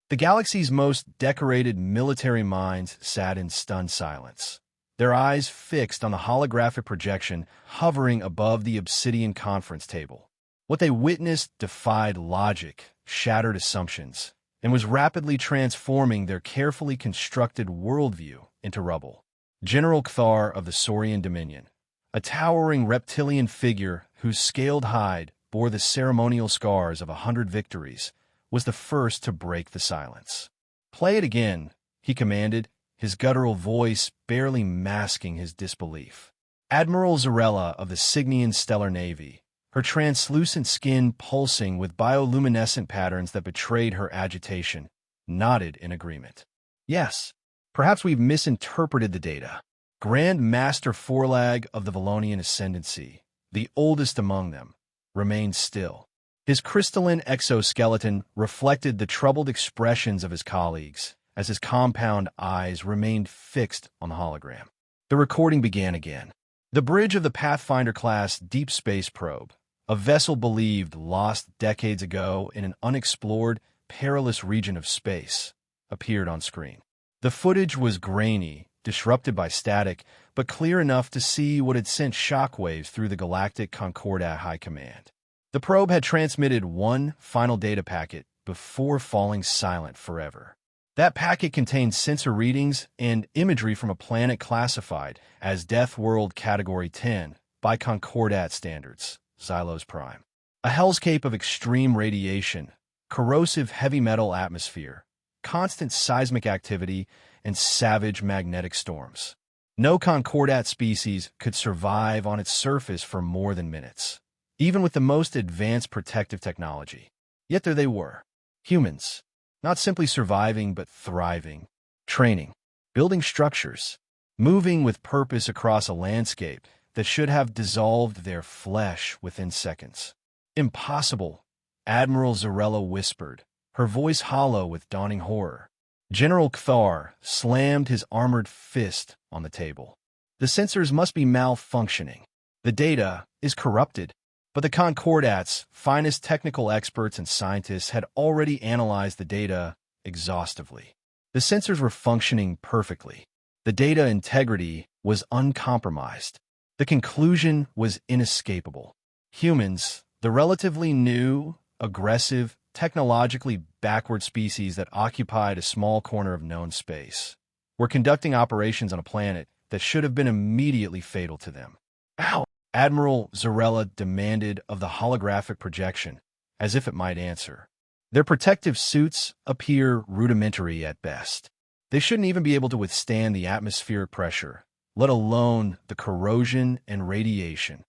The galaxy's most decorated military minds sat in stunned silence, their eyes fixed on the holographic projection hovering above the obsidian conference table. What they witnessed defied logic, shattered assumptions, and was rapidly transforming their carefully constructed worldview into rubble. General Kthar of the Saurian Dominion, a towering reptilian figure whose scaled hide bore the ceremonial scars of 100 victories, was the first to break the silence. "Play it again," he commanded, his guttural voice barely masking his disbelief. Admiral Zarella of the Cygnian Stellar Navy, her translucent skin pulsing with bioluminescent patterns that betrayed her agitation, nodded in agreement. "Yes, perhaps we've misinterpreted the data." Grand Master Forlag of the Valonian Ascendancy, the oldest among them, remained still. His crystalline exoskeleton reflected the troubled expressions of his colleagues as his compound eyes remained fixed on the hologram. The recording began again. The bridge of the Pathfinder-class deep space probe, a vessel believed lost decades ago in an unexplored, perilous region of space, appeared on screen. The footage was grainy, disrupted by static, but clear enough to see what had sent shockwaves through the Galactic Concordat High Command. The probe had transmitted one final data packet before falling silent forever. That packet contained sensor readings and imagery from a planet classified as Death World Category 10 by Concordat standards, Xylos Prime. A hellscape of extreme radiation, corrosive heavy metal atmosphere, constant seismic activity, and savage magnetic storms. No Concordat species could survive on its surface for more than minutes, even with the most advanced protective technology. Yet there they were, humans, not simply surviving but thriving, training, building structures, moving with purpose across a landscape that should have dissolved their flesh within seconds. "Impossible," Admiral Zarella whispered, her voice hollow with dawning horror. General Kthar slammed his armored fist on the table. "The sensors must be malfunctioning. The data is corrupted." But the Concordat's finest technical experts and scientists had already analyzed the data exhaustively. The sensors were functioning perfectly. The data integrity was uncompromised. The conclusion was inescapable. Humans, the relatively new, aggressive, technologically backward species that occupied a small corner of known space, were conducting operations on a planet that should have been immediately fatal to them. "Ow!" Admiral Zarella demanded of the holographic projection, as if it might answer. "Their protective suits appear rudimentary at best. They shouldn't even be able to withstand the atmospheric pressure, let alone the corrosion and radiation."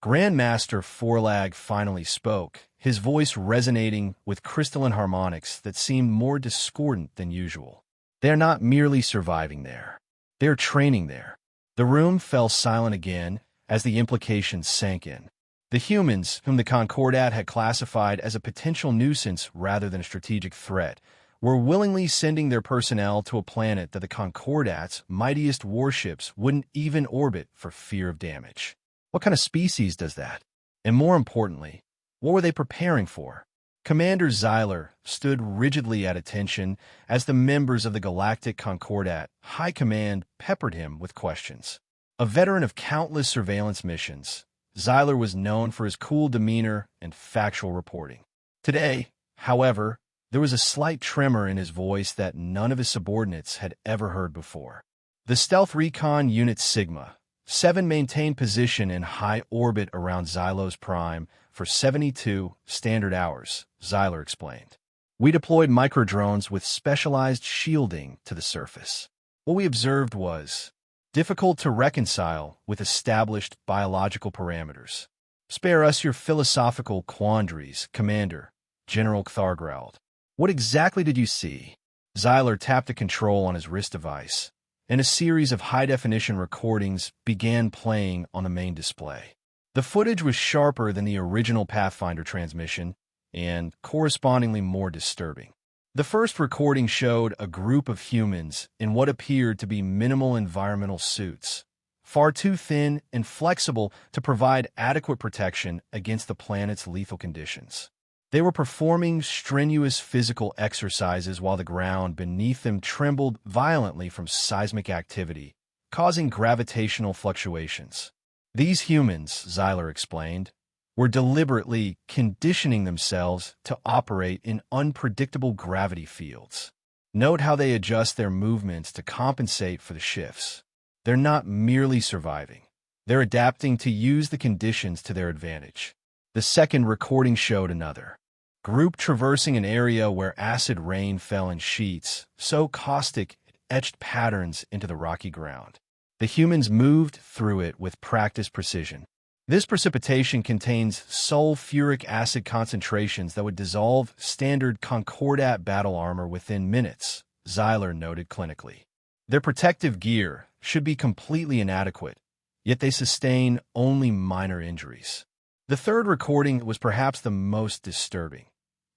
Grand Master Forlag finally spoke, his voice resonating with crystalline harmonics that seemed more discordant than usual. "They are not merely surviving there. They are training there." The room fell silent again as the implications sank in. The humans, whom the Concordat had classified as a potential nuisance rather than a strategic threat, were willingly sending their personnel to a planet that the Concordat's mightiest warships wouldn't even orbit for fear of damage. What kind of species does that? And more importantly, what were they preparing for? Commander Xyler stood rigidly at attention as the members of the Galactic Concordat High Command peppered him with questions. A veteran of countless surveillance missions, Xyler was known for his cool demeanor and factual reporting. Today, however, there was a slight tremor in his voice that none of his subordinates had ever heard before. The Stealth Recon Unit Sigma 7 maintained position in high orbit around Xylos Prime for 72 standard hours, Xyler explained. "We deployed microdrones with specialized shielding to the surface. What we observed was difficult to reconcile with established biological parameters." "Spare us your philosophical quandaries, Commander," General Kthar growled. "What exactly did you see?" Xyler tapped a control on his wrist device, and a series of high-definition recordings began playing on the main display. The footage was sharper than the original Pathfinder transmission and correspondingly more disturbing. The first recording showed a group of humans in what appeared to be minimal environmental suits, far too thin and flexible to provide adequate protection against the planet's lethal conditions. They were performing strenuous physical exercises while the ground beneath them trembled violently from seismic activity, causing gravitational fluctuations. These humans, Zeiler explained, were deliberately conditioning themselves to operate in unpredictable gravity fields. Note how they adjust their movements to compensate for the shifts. They're not merely surviving. They're adapting to use the conditions to their advantage. The second recording showed another group traversing an area where acid rain fell in sheets, so caustic it etched patterns into the rocky ground. The humans moved through it with practiced precision. This precipitation contains sulfuric acid concentrations that would dissolve standard Concordat battle armor within minutes, Zeiler noted clinically. Their protective gear should be completely inadequate, yet they sustain only minor injuries. The third recording was perhaps the most disturbing.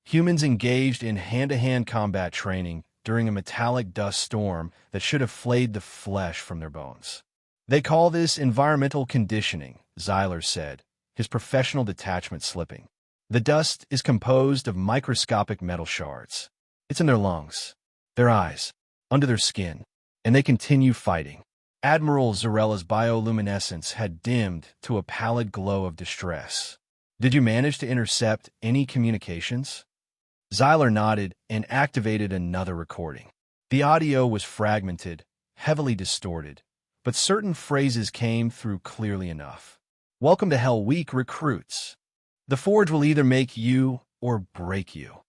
Humans engaged in hand-to-hand combat training during a metallic dust storm that should have flayed the flesh from their bones. They call this environmental conditioning, Zeiler said, his professional detachment slipping. The dust is composed of microscopic metal shards. It's in their lungs, their eyes, under their skin, and they continue fighting. Admiral Zarella's bioluminescence had dimmed to a pallid glow of distress. Did you manage to intercept any communications? Zeiler nodded and activated another recording. The audio was fragmented, heavily distorted, but certain phrases came through clearly enough. Welcome to Hell Week, recruits. The Forge will either make you or break you.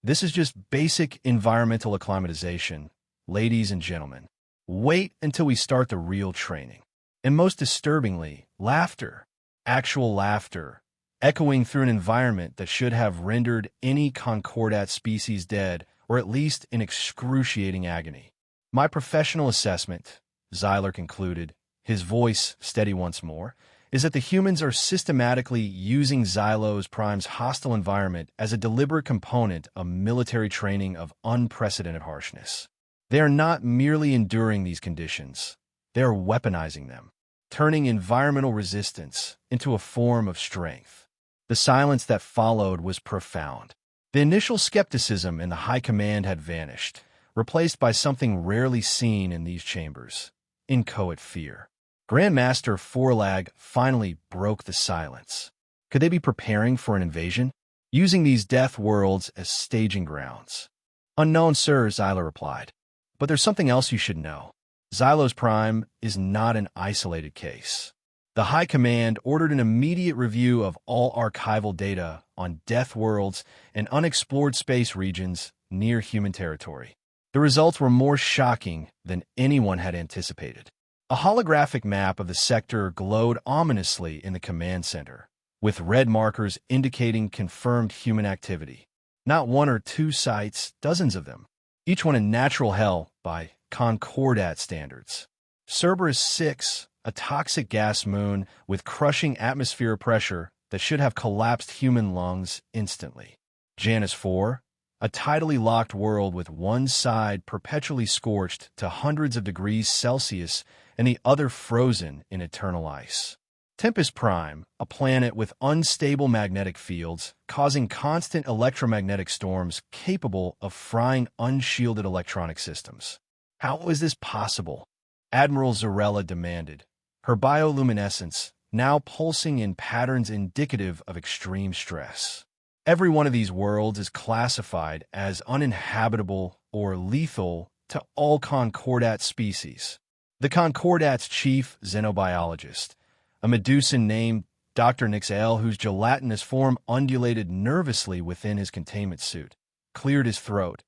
This is just basic environmental acclimatization, ladies and gentlemen. Wait until we start the real training. And most disturbingly, laughter. Actual laughter, echoing through an environment that should have rendered any Concordat species dead, or at least in excruciating agony. My professional assessment, Zeiler concluded, his voice steady once more, is that the humans are systematically using Xylos Prime's hostile environment as a deliberate component of military training of unprecedented harshness. They are not merely enduring these conditions, they are weaponizing them, turning environmental resistance into a form of strength. The silence that followed was profound. The initial skepticism in the high command had vanished, replaced by something rarely seen in these chambers: inchoate fear. Grandmaster Forlag finally broke the silence. Could they be preparing for an invasion? Using these death worlds as staging grounds? Unknown, sir, Zeiler replied. But there's something else you should know. Xylos Prime is not an isolated case. The High Command ordered an immediate review of all archival data on death worlds and unexplored space regions near human territory. The results were more shocking than anyone had anticipated. A holographic map of the sector glowed ominously in the command center, with red markers indicating confirmed human activity. Not one or two sites, dozens of them, each one a natural hell by Concordat standards. Cerberus 6, a toxic gas moon with crushing atmosphere pressure that should have collapsed human lungs instantly. Janus 4, a tidally locked world with one side perpetually scorched to hundreds of degrees Celsius and the other frozen in eternal ice. Tempest Prime, a planet with unstable magnetic fields, causing constant electromagnetic storms capable of frying unshielded electronic systems. How is this possible? Admiral Zarella demanded, her bioluminescence now pulsing in patterns indicative of extreme stress. Every one of these worlds is classified as uninhabitable or lethal to all Concordat species. The Concordat's chief xenobiologist, a Medusan named Dr. Nixael, whose gelatinous form undulated nervously within his containment suit, cleared his throat,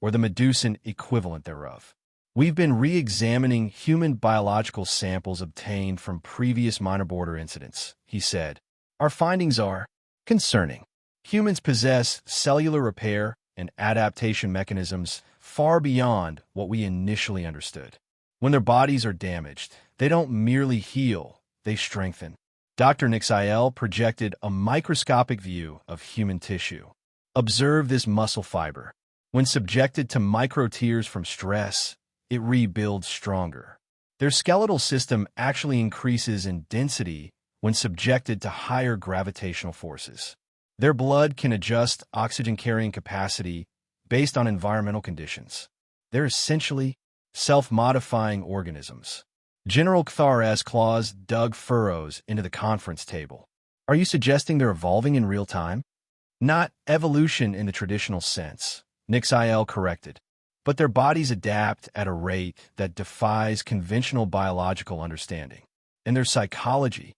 or the Medusan equivalent thereof. We've been re-examining human biological samples obtained from previous minor border incidents, he said. Our findings are concerning. Humans possess cellular repair and adaptation mechanisms far beyond what we initially understood. When their bodies are damaged, they don't merely heal, they strengthen. Dr. Nixael projected a microscopic view of human tissue. Observe this muscle fiber. When subjected to micro-tears from stress, it rebuilds stronger. Their skeletal system actually increases in density when subjected to higher gravitational forces. Their blood can adjust oxygen-carrying capacity based on environmental conditions. They're essentially self-modifying organisms. General Kthar's claws dug furrows into the conference table. Are you suggesting they're evolving in real time? Not evolution in the traditional sense, Nixil corrected. But their bodies adapt at a rate that defies conventional biological understanding. And their psychology?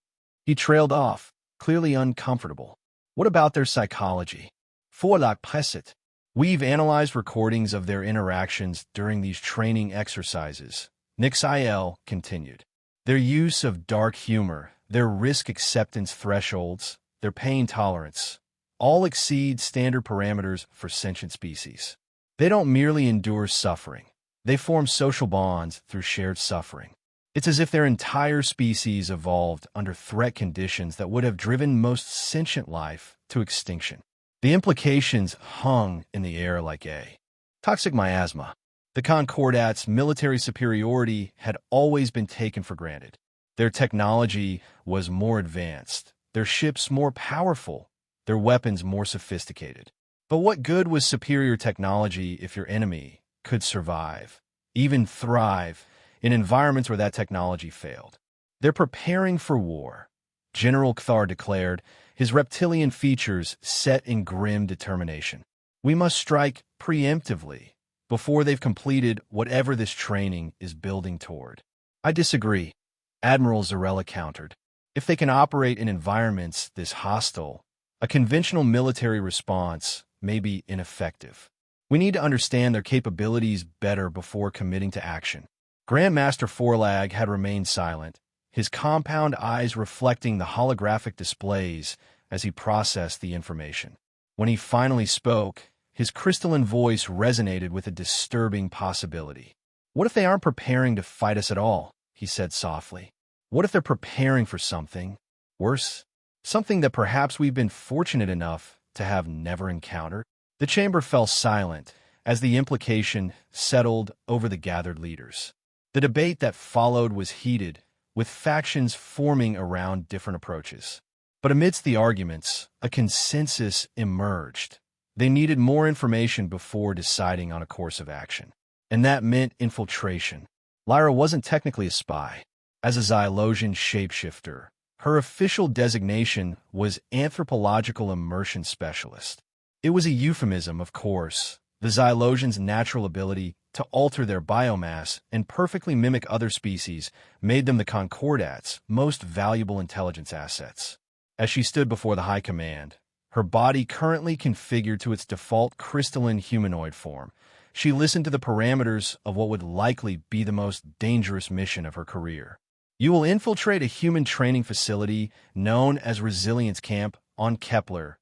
He trailed off, clearly uncomfortable. What about their psychology? Forlag Presset. We've analyzed recordings of their interactions during these training exercises. Nixil continued. Their use of dark humor, their risk acceptance thresholds, their pain tolerance, all exceed standard parameters for sentient species. They don't merely endure suffering. They form social bonds through shared suffering. It's as if their entire species evolved under threat conditions that would have driven most sentient life to extinction. The implications hung in the air like a toxic miasma. The Concordats' military superiority had always been taken for granted. Their technology was more advanced, their ships more powerful, their weapons more sophisticated. But what good was superior technology if your enemy could survive, even thrive, in environments where that technology failed? They're preparing for war, General Kthar declared, his reptilian features set in grim determination. We must strike preemptively, before they've completed whatever this training is building toward. I disagree, Admiral Zarella countered. If they can operate in environments this hostile, a conventional military response may be ineffective. We need to understand their capabilities better before committing to action. Grandmaster Forlag had remained silent, his compound eyes reflecting the holographic displays as he processed the information. When he finally spoke, his crystalline voice resonated with a disturbing possibility. What if they aren't preparing to fight us at all? He said softly. What if they're preparing for something worse? Something that perhaps we've been fortunate enough to have never encountered? The chamber fell silent as the implication settled over the gathered leaders. The debate that followed was heated, with factions forming around different approaches. But amidst the arguments, a consensus emerged. They needed more information before deciding on a course of action. And that meant infiltration. Lyra wasn't technically a spy. As a Xylosian shapeshifter, her official designation was Anthropological Immersion Specialist. It was a euphemism, of course. The Xylosians' natural ability to alter their biomass and perfectly mimic other species made them the Concordats' most valuable intelligence assets. As she stood before the High Command, her body currently configured to its default crystalline humanoid form, she listened to the parameters of what would likely be the most dangerous mission of her career. You will infiltrate a human training facility known as Resilience Camp on Kepler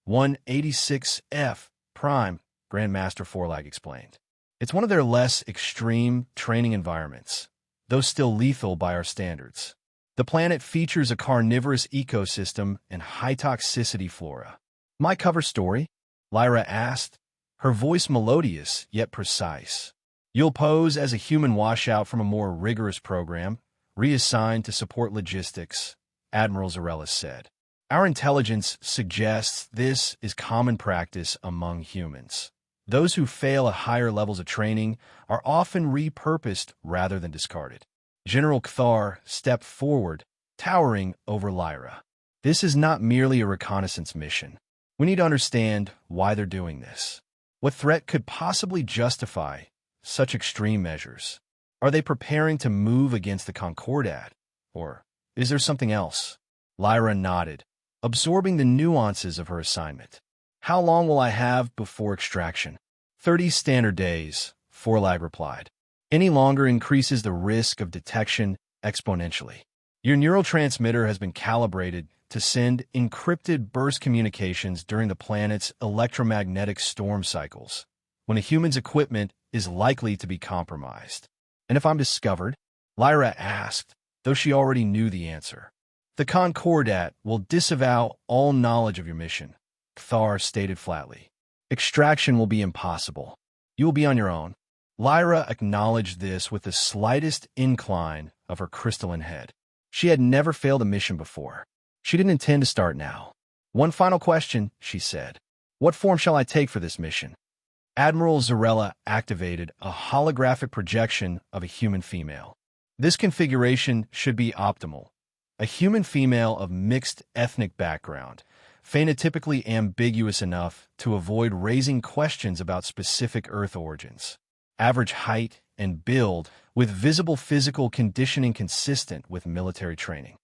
186F Prime, Grandmaster Forlag explained. It's one of their less extreme training environments, though still lethal by our standards. The planet features a carnivorous ecosystem and high-toxicity flora. My cover story? Lyra asked, her voice melodious yet precise. You'll pose as a human washout from a more rigorous program, reassigned to support logistics, Admiral Zarella said. Our intelligence suggests this is common practice among humans. Those who fail at higher levels of training are often repurposed rather than discarded. General Kthar stepped forward, towering over Lyra. This is not merely a reconnaissance mission. We need to understand why they're doing this. What threat could possibly justify such extreme measures? Are they preparing to move against the Concordat? Or is there something else? Lyra nodded, absorbing the nuances of her assignment. How long will I have before extraction? 30 standard days, Forlag replied. Any longer increases the risk of detection exponentially. Your neurotransmitter has been calibrated to send encrypted burst communications during the planet's electromagnetic storm cycles, when a human's equipment is likely to be compromised. And if I'm discovered? Lyra asked, though she already knew the answer. The Concordat will disavow all knowledge of your mission, Kthar stated flatly. Extraction will be impossible. You will be on your own. Lyra acknowledged this with the slightest incline of her crystalline head. She had never failed a mission before. She didn't intend to start now. "One final question," she said. "What form shall I take for this mission?" Admiral Zarella activated a holographic projection of a human female. This configuration should be optimal. A human female of mixed ethnic background, phenotypically ambiguous enough to avoid raising questions about specific Earth origins. Average height and build, with visible physical conditioning consistent with military training.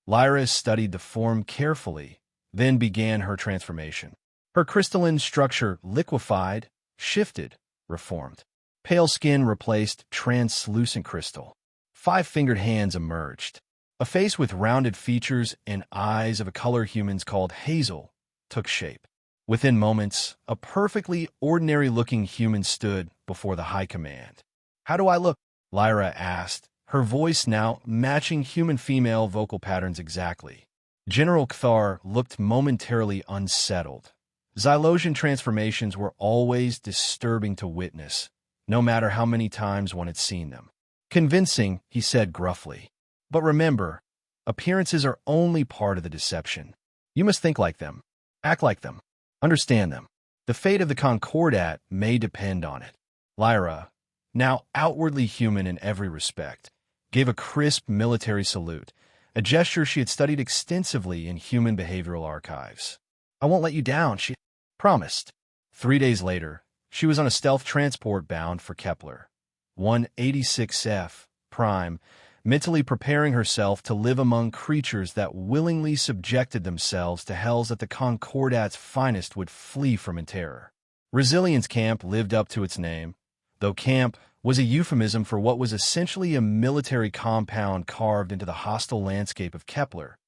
Lyra studied the form carefully, then began her transformation. Her crystalline structure liquefied, shifted, reformed. Pale skin replaced translucent crystal. 5-fingered hands emerged. A face with rounded features and eyes of a color humans called hazel took shape. Within moments, a perfectly ordinary-looking human stood before the high command. "How do I look?" Lyra asked, her voice now matching human female vocal patterns exactly. General Kthar looked momentarily unsettled. Xylosian transformations were always disturbing to witness, no matter how many times one had seen them. "Convincing," he said gruffly. "But remember, appearances are only part of the deception. You must think like them, act like them, understand them. The fate of the Concordat may depend on it." Lyra, now outwardly human in every respect, gave a crisp military salute, a gesture she had studied extensively in human behavioral archives. "I won't let you down," she promised. 3 days later, she was on a stealth transport bound for Kepler, 186F Prime, mentally preparing herself to live among creatures that willingly subjected themselves to hells that the Concordat's finest would flee from in terror. Resilience Camp lived up to its name, though camp was a euphemism for what was essentially a military compound carved into the hostile landscape of Kepler,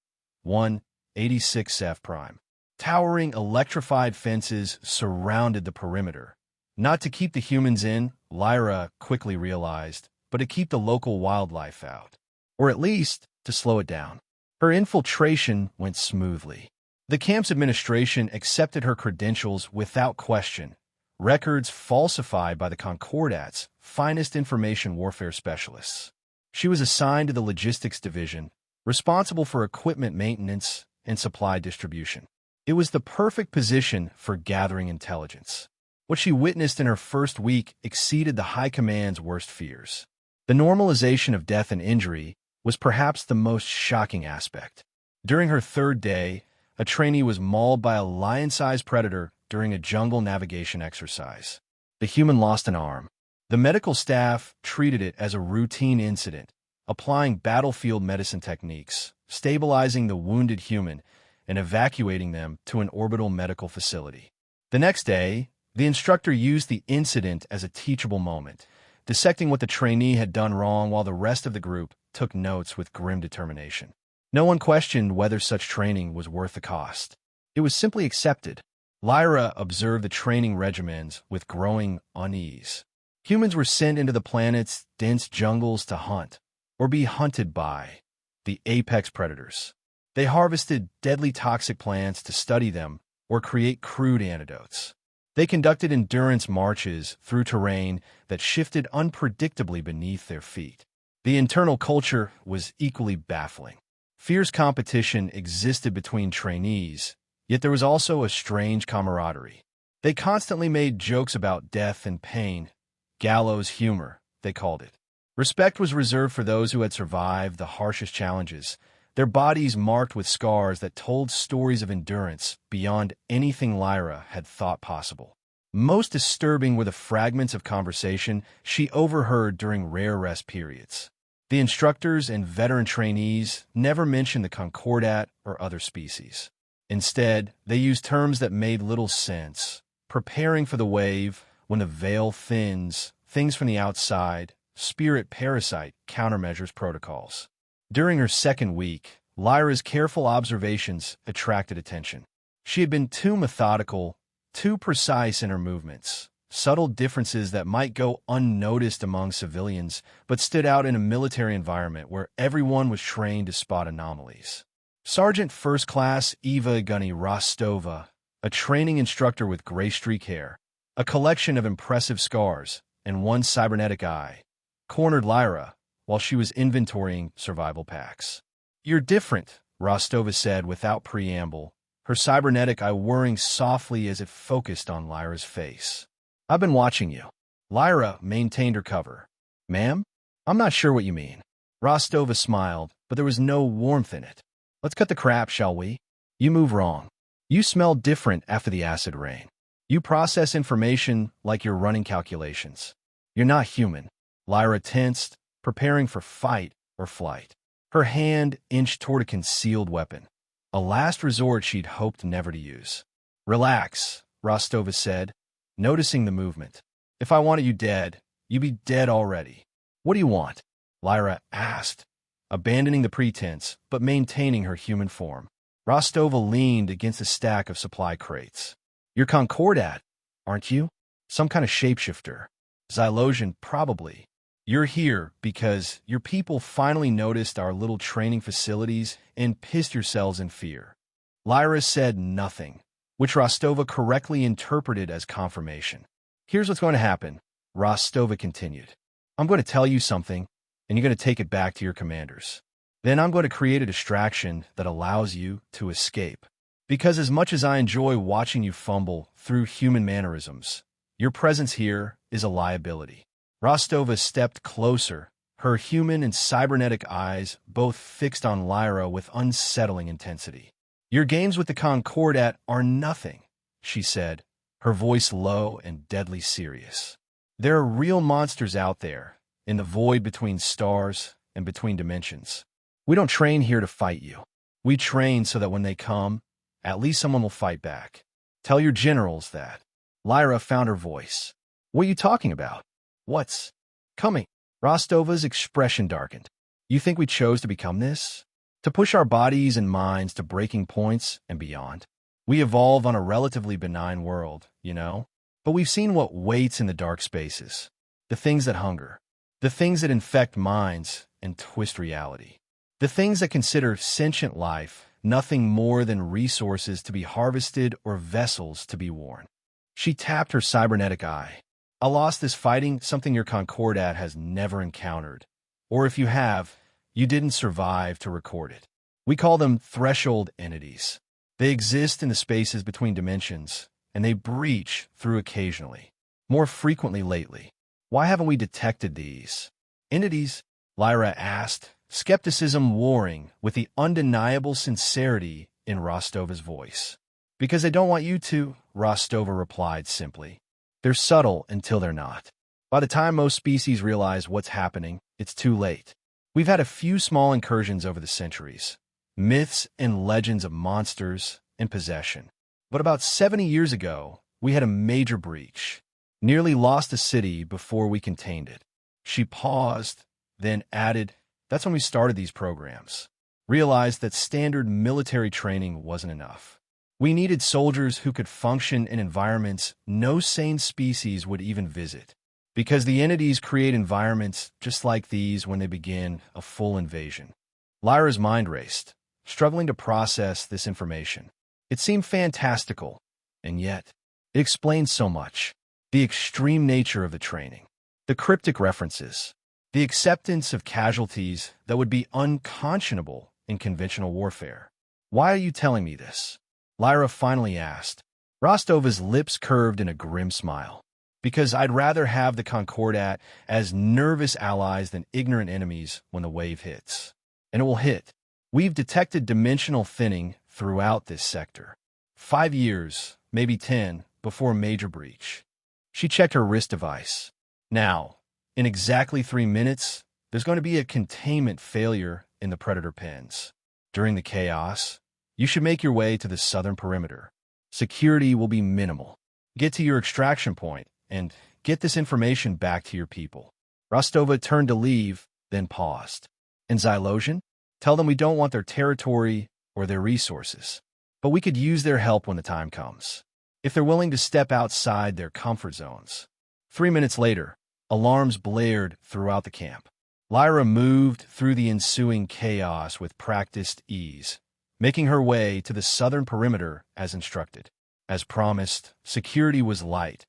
186F Prime. Towering electrified fences surrounded the perimeter. Not to keep the humans in, Lyra quickly realized, but to keep the local wildlife out. Or at least, to slow it down. Her infiltration went smoothly. The camp's administration accepted her credentials without question, records falsified by the Concordat's finest information warfare specialists. She was assigned to the logistics division, responsible for equipment maintenance and supply distribution. It was the perfect position for gathering intelligence. What she witnessed in her first week exceeded the High Command's worst fears. The normalization of death and injury was perhaps the most shocking aspect. During her 3rd day, a trainee was mauled by a lion-sized predator during a jungle navigation exercise. The human lost an arm. The medical staff treated it as a routine incident, applying battlefield medicine techniques, stabilizing the wounded human, and evacuating them to an orbital medical facility. The next day, the instructor used the incident as a teachable moment, dissecting what the trainee had done wrong while the rest of the group took notes with grim determination. No one questioned whether such training was worth the cost. It was simply accepted. Lyra observed the training regimens with growing unease. Humans were sent into the planet's dense jungles to hunt, or be hunted by, the apex predators. They harvested deadly toxic plants to study them or create crude antidotes. They conducted endurance marches through terrain that shifted unpredictably beneath their feet. The internal culture was equally baffling. Fierce competition existed between trainees, yet there was also a strange camaraderie. They constantly made jokes about death and pain, gallows humor, they called it. Respect was reserved for those who had survived the harshest challenges, their bodies marked with scars that told stories of endurance beyond anything Lyra had thought possible. Most disturbing were the fragments of conversation she overheard during rare rest periods. The instructors and veteran trainees never mentioned the Concordat or other species. Instead, they used terms that made little sense, preparing for the wave, when the veil thins, things from the outside, spirit parasite countermeasures protocols. During her 2nd week, Lyra's careful observations attracted attention. She had been too methodical, too precise in her movements, subtle differences that might go unnoticed among civilians but stood out in a military environment where everyone was trained to spot anomalies. Sergeant First Class Eva Gunny Rostova, a training instructor with gray streak hair, a collection of impressive scars, and one cybernetic eye, cornered Lyra while she was inventorying survival packs. "You're different," Rostova said without preamble, her cybernetic eye whirring softly as it focused on Lyra's face. "I've been watching you." Lyra maintained her cover. "Ma'am? I'm not sure what you mean." Rostova smiled, but there was no warmth in it. "Let's cut the crap, shall we? You move wrong. You smell different after the acid rain. You process information like you're running calculations. You're not human." Lyra tensed, preparing for fight or flight. Her hand inched toward a concealed weapon, a last resort she'd hoped never to use. "Relax," Rostova said, noticing the movement. "If I wanted you dead, you'd be dead already." "What do you want?" Lyra asked, abandoning the pretense but maintaining her human form. Rostova leaned against a stack of supply crates. "You're Concordat, aren't you? Some kind of shapeshifter. Xylosian, probably. You're here because your people finally noticed our little training facilities and pissed yourselves in fear." Lyra said nothing, which Rostova correctly interpreted as confirmation. "Here's what's going to happen," Rostova continued. "I'm going to tell you something, and you're going to take it back to your commanders. Then I'm going to create a distraction that allows you to escape. Because as much as I enjoy watching you fumble through human mannerisms, your presence here is a liability." Rostova stepped closer, her human and cybernetic eyes both fixed on Lyra with unsettling intensity. "Your games with the Concordat are nothing," she said, her voice low and deadly serious. "There are real monsters out there, in the void between stars and between dimensions. We don't train here to fight you. We train so that when they come, at least someone will fight back. Tell your generals that." Lyra found her voice. "What are you talking about? What's coming?" Rostova's expression darkened. "You think we chose to become this? To push our bodies and minds to breaking points and beyond? We evolve on a relatively benign world, you know? But we've seen what waits in the dark spaces. The things that hunger. The things that infect minds and twist reality. The things that consider sentient life nothing more than resources to be harvested or vessels to be worn." She tapped her cybernetic eye. "A loss this fighting something your Concordat has never encountered. Or if you have, you didn't survive to record it. We call them threshold entities. They exist in the spaces between dimensions, and they breach through occasionally. More frequently lately. Why haven't we detected these entities?" Lyra asked, skepticism warring with the undeniable sincerity in Rostova's voice. "Because they don't want you to," Rostova replied simply. "They're subtle until they're not. By the time most species realize what's happening, it's too late. We've had a few small incursions over the centuries, myths and legends of monsters and possession. But about 70 years ago, we had a major breach. Nearly lost a city before we contained it." She paused, then added, "That's when we started these programs. Realized that standard military training wasn't enough. We needed soldiers who could function in environments no sane species would even visit. Because the entities create environments just like these when they begin a full invasion." Lyra's mind raced, struggling to process this information. It seemed fantastical, and yet it explained so much. The extreme nature of the training, the cryptic references, the acceptance of casualties that would be unconscionable in conventional warfare. "Why are you telling me this?" Lyra finally asked. Rostova's lips curved in a grim smile. "Because I'd rather have the Concordat as nervous allies than ignorant enemies when the wave hits. And it will hit. We've detected dimensional thinning throughout this sector. 5 years, maybe 10, before a major breach." She checked her wrist device. "Now, in exactly 3 minutes, there's going to be a containment failure in the predator pens. During the chaos, you should make your way to the southern perimeter. Security will be minimal. Get to your extraction point and get this information back to your people." Rostova turned to leave, then paused. "And Xylosian? Tell them we don't want their territory or their resources. But we could use their help when the time comes. If they're willing to step outside their comfort zones." 3 minutes later, alarms blared throughout the camp. Lyra moved through the ensuing chaos with practiced ease, making her way to the southern perimeter as instructed. As promised, security was light.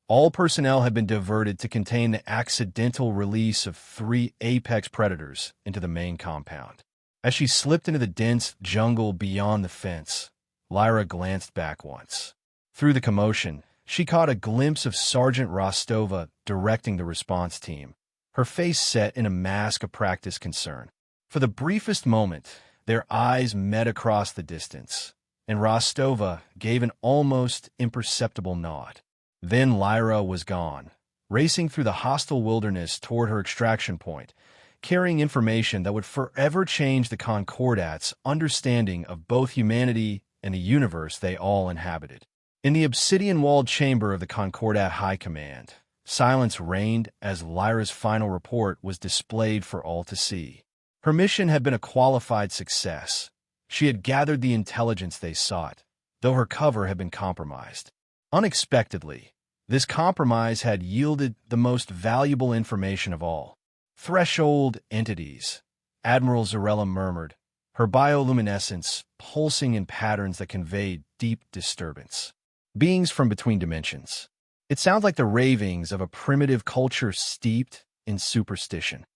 All personnel had been diverted to contain the accidental release of 3 apex predators into the main compound. As she slipped into the dense jungle beyond the fence, Lyra glanced back once. Through the commotion, she caught a glimpse of Sergeant Rostova directing the response team, her face set in a mask of practiced concern. For the briefest moment, their eyes met across the distance, and Rostova gave an almost imperceptible nod. Then Lyra was gone, racing through the hostile wilderness toward her extraction point, carrying information that would forever change the Concordat's understanding of both humanity and the universe they all inhabited. In the obsidian-walled chamber of the Concordat High Command, silence reigned as Lyra's final report was displayed for all to see. Her mission had been a qualified success. She had gathered the intelligence they sought, though her cover had been compromised. Unexpectedly, this compromise had yielded the most valuable information of all. Threshold entities, Admiral Zarella murmured, her bioluminescence pulsing in patterns that conveyed deep disturbance. Beings from between dimensions. It sounds like the ravings of a primitive culture steeped in superstition.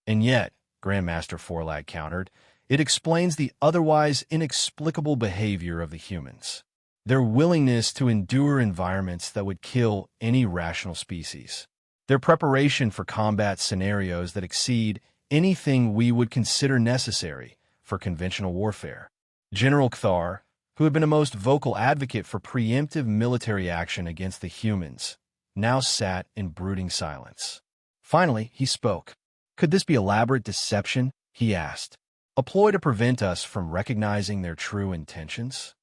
And yet, Grandmaster Forlag countered, it explains the otherwise inexplicable behavior of the humans. Their willingness to endure environments that would kill any rational species. Their preparation for combat scenarios that exceed anything we would consider necessary for conventional warfare. General Kthar, who had been a most vocal advocate for preemptive military action against the humans, now sat in brooding silence. Finally, he spoke. Could this be elaborate deception? He asked. A ploy to prevent us from recognizing their true intentions?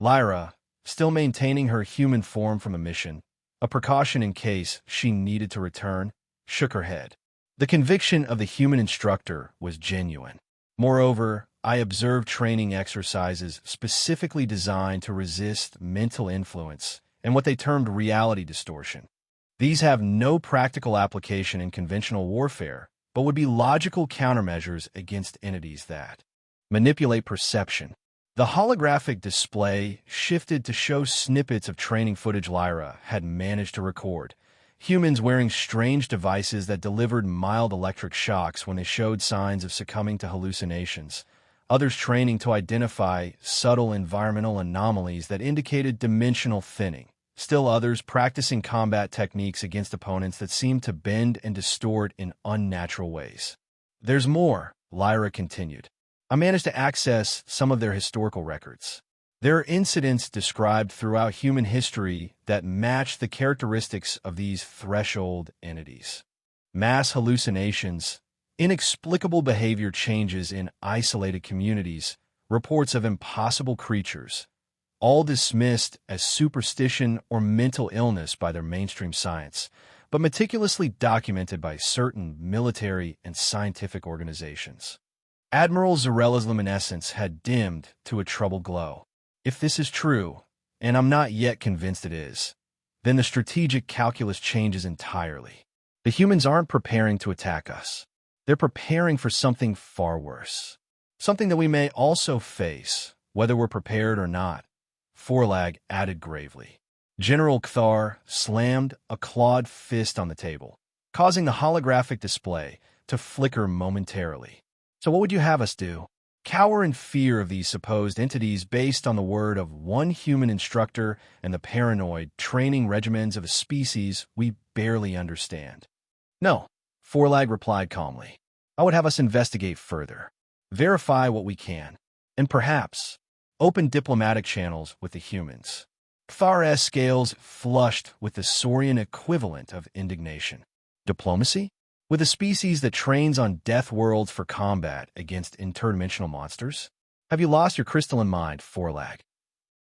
Lyra, still maintaining her human form from a mission, a precaution in case she needed to return, shook her head. The conviction of the human instructor was genuine. Moreover, I observed training exercises specifically designed to resist mental influence and what they termed reality distortion. These have no practical application in conventional warfare, but would be logical countermeasures against entities that manipulate perception. The holographic display shifted to show snippets of training footage Lyra had managed to record. Humans wearing strange devices that delivered mild electric shocks when they showed signs of succumbing to hallucinations. Others training to identify subtle environmental anomalies that indicated dimensional thinning. Still others practicing combat techniques against opponents that seemed to bend and distort in unnatural ways. There's more, Lyra continued. I managed to access some of their historical records. There are incidents described throughout human history that match the characteristics of these threshold entities. Mass hallucinations, inexplicable behavior changes in isolated communities, reports of impossible creatures, all dismissed as superstition or mental illness by their mainstream science, but meticulously documented by certain military and scientific organizations. Admiral Zarella's luminescence had dimmed to a troubled glow. If this is true, and I'm not yet convinced it is, then the strategic calculus changes entirely. The humans aren't preparing to attack us. They're preparing for something far worse. Something that we may also face, whether we're prepared or not, Forlag added gravely. General Kthar slammed a clawed fist on the table, causing the holographic display to flicker momentarily. So what would you have us do? Cower in fear of these supposed entities based on the word of one human instructor and the paranoid training regimens of a species we barely understand? No, Forlag replied calmly. I would have us investigate further, verify what we can, and perhaps open diplomatic channels with the humans. Kthar's scales flushed with the Saurian equivalent of indignation. Diplomacy? With a species that trains on death worlds for combat against interdimensional monsters? Have you lost your crystalline mind, Forlag?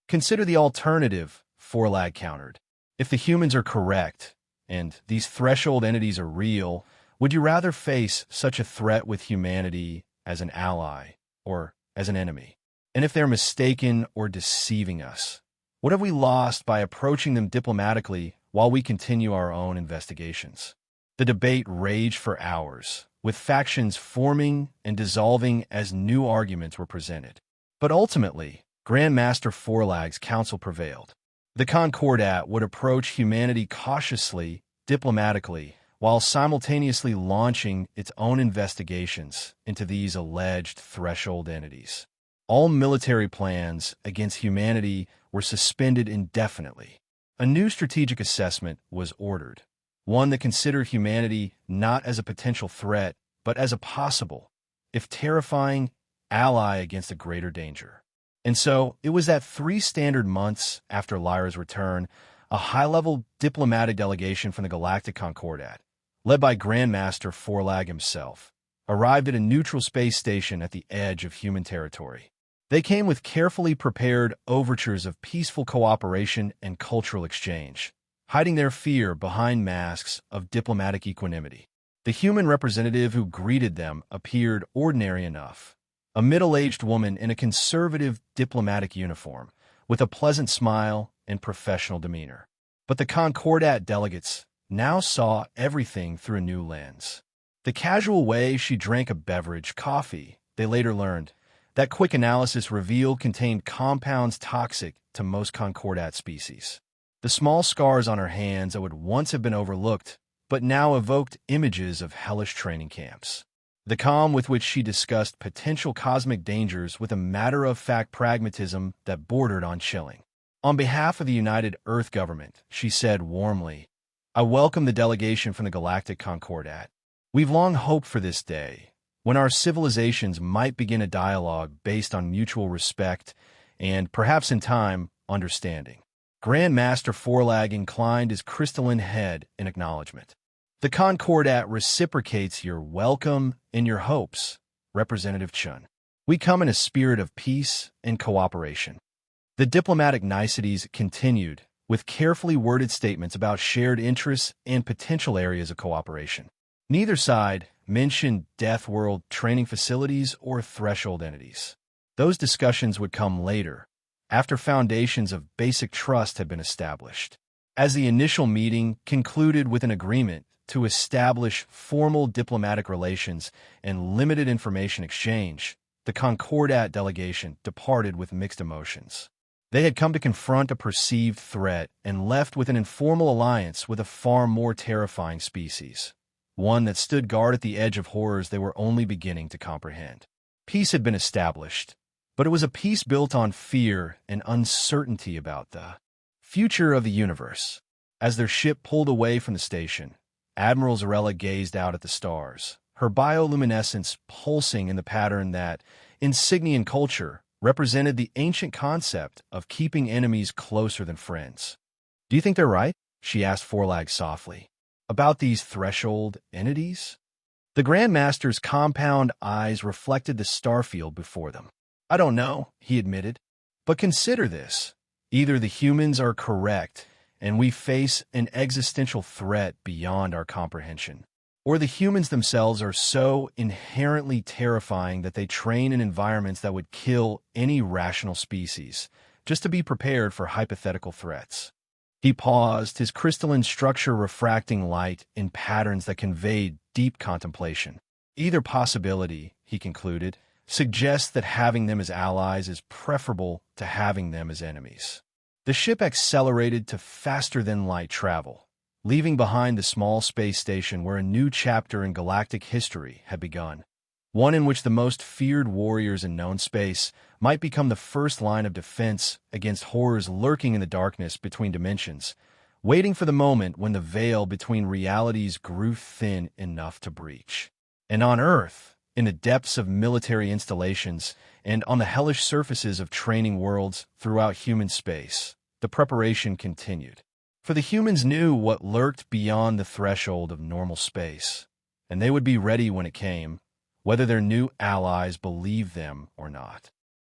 Consider the alternative, Forlag countered. If the humans are correct, and these threshold entities are real, would you rather face such a threat with humanity as an ally or as an enemy? And if they're mistaken or deceiving us, what have we lost by approaching them diplomatically while we continue our own investigations? The debate raged for hours, with factions forming and dissolving as new arguments were presented. But ultimately, Grandmaster Forlag's counsel prevailed. The Concordat would approach humanity cautiously, diplomatically, while simultaneously launching its own investigations into these alleged threshold entities. All military plans against humanity were suspended indefinitely. A new strategic assessment was ordered, one that considered humanity not as a potential threat, but as a possible, if terrifying, ally against a greater danger. And so, it was that 3 standard months after Lyra's return, a high-level diplomatic delegation from the Galactic Concordat, led by Grandmaster Forlag himself, arrived at a neutral space station at the edge of human territory. They came with carefully prepared overtures of peaceful cooperation and cultural exchange, hiding their fear behind masks of diplomatic equanimity. The human representative who greeted them appeared ordinary enough, a middle-aged woman in a conservative diplomatic uniform, with a pleasant smile and professional demeanor. But the Concordat delegates now saw everything through a new lens. The casual way she drank a beverage, coffee, they later learned, that quick analysis revealed contained compounds toxic to most Concordat species. The small scars on her hands that would once have been overlooked, but now evoked images of hellish training camps. The calm with which she discussed potential cosmic dangers with a matter-of-fact pragmatism that bordered on chilling. On behalf of the United Earth government, she said warmly, "I welcome the delegation from the Galactic Concordat. We've long hoped for this day, when our civilizations might begin a dialogue based on mutual respect and, perhaps in time, understanding." Grandmaster Forlag inclined his crystalline head in acknowledgement. "The Concordat reciprocates your welcome and your hopes, Representative Chun. We come in a spirit of peace and cooperation." The diplomatic niceties continued, with carefully worded statements about shared interests and potential areas of cooperation. Neither side mentioned Death World training facilities or threshold entities. Those discussions would come later, after foundations of basic trust had been established. As the initial meeting concluded with an agreement to establish formal diplomatic relations and limited information exchange, the Concordat delegation departed with mixed emotions. They had come to confront a perceived threat and left with an informal alliance with a far more terrifying species, one that stood guard at the edge of horrors they were only beginning to comprehend. Peace had been established, but it was a peace built on fear and uncertainty about the future of the universe. As their ship pulled away from the station, Admiral Zarella gazed out at the stars, her bioluminescence pulsing in the pattern that, in Cygnian culture, represented the ancient concept of keeping enemies closer than friends. "Do you think they're right?" she asked Forlag softly. "About these threshold entities?" The Grandmaster's compound eyes reflected the starfield before them. "I don't know," he admitted. "But consider this. Either the humans are correct, and we face an existential threat beyond our comprehension, or the humans themselves are so inherently terrifying that they train in environments that would kill any rational species, just to be prepared for hypothetical threats." He paused, his crystalline structure refracting light in patterns that conveyed deep contemplation. "Either possibility," he concluded, "suggests that having them as allies is preferable to having them as enemies." The ship accelerated to faster-than-light travel, leaving behind the small space station where a new chapter in galactic history had begun, one in which the most feared warriors in known space might become the first line of defense against horrors lurking in the darkness between dimensions, waiting for the moment when the veil between realities grew thin enough to breach. And on Earth, in the depths of military installations and on the hellish surfaces of training worlds throughout human space, the preparation continued. For the humans knew what lurked beyond the threshold of normal space, and they would be ready when it came, whether their new allies believed them or not.